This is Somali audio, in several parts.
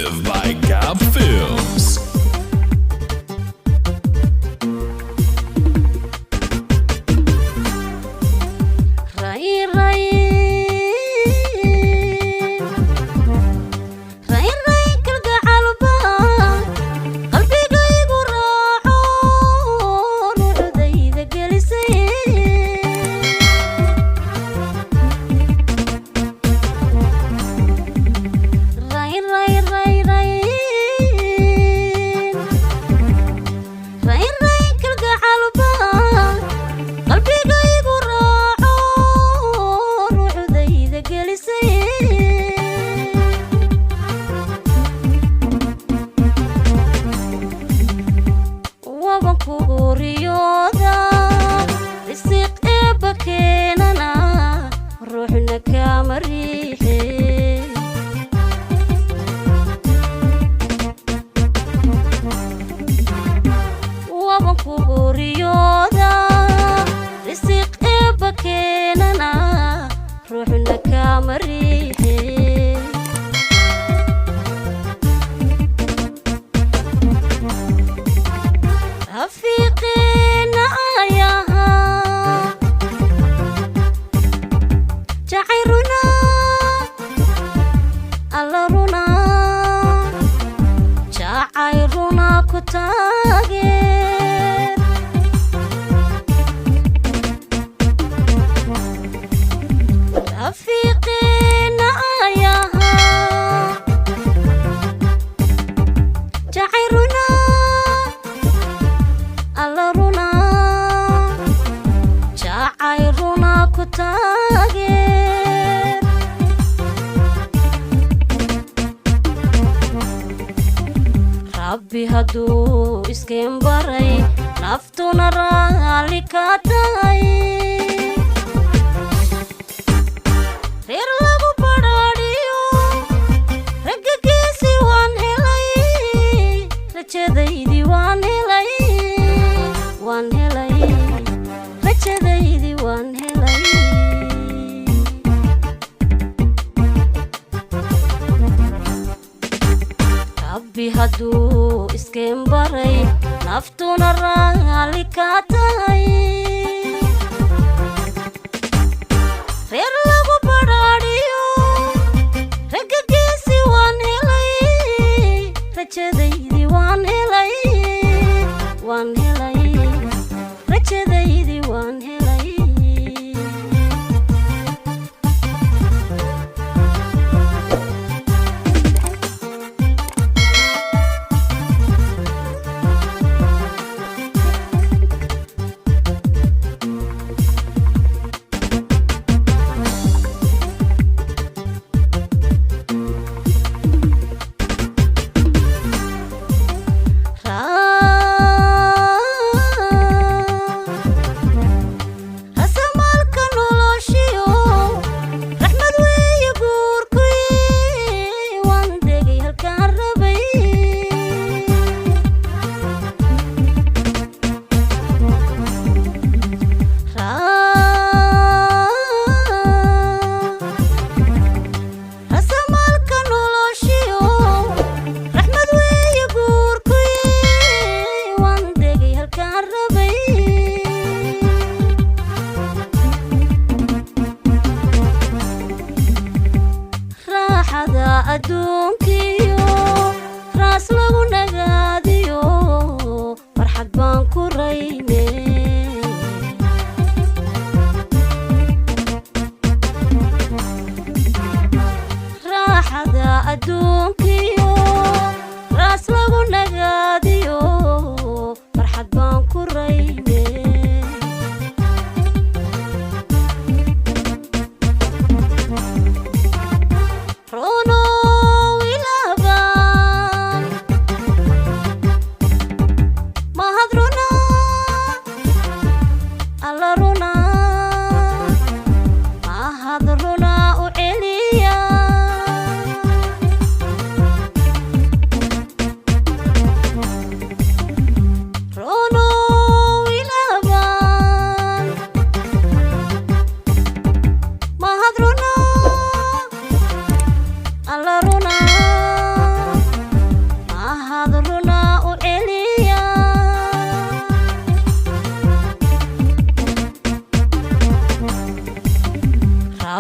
exclusive by Gap Films. ربي هدو اسكن بري نفتنا رالي كاتاي غير لغو براديو رقاقيسي وان هلاي رجدايدي وان هلاي رجدايدي وان هلاي ربي هدو اسكن بري نفتنا رالي كاتاي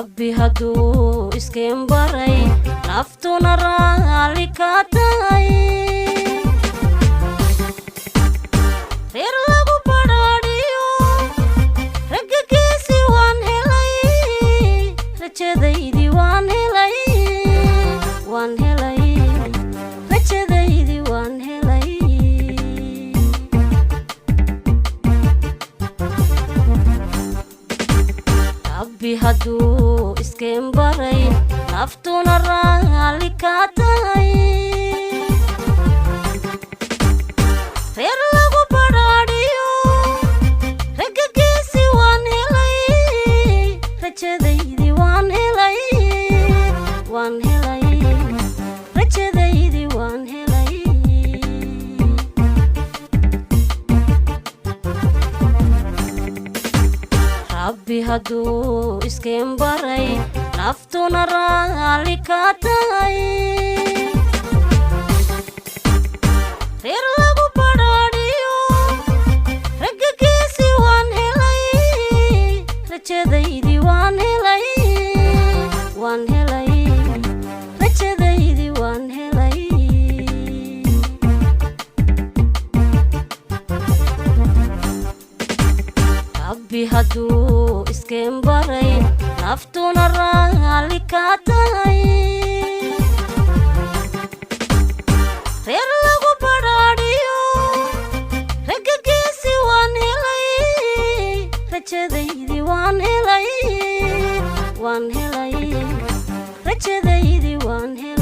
rabbi hadduu iskeen baray naftuna raalli ka tahay reer lagu badhaadhiyo ragga geesi waan helay rajadaydii waan helay rajadaydii waan helay rabbi hadduu iskeen baray naftuna raalli ka tahay reer lagu badhaadhiyo ragga geesi waan helay rajadaydii waan helay rajadaydii waan helay rabbi hadduu iskeen baray naftuna raalli ka tahay reer lagu badhaadhiyo ragga geesi waan helay rajadaydii waan helay rajadaydii waan helay rabbi hadduu iskeen baray naftuna raalli ka tahay reer lagu badhaadhiyo ragga geesi waan helay rajadaydii waan helay rajadaydii waan helay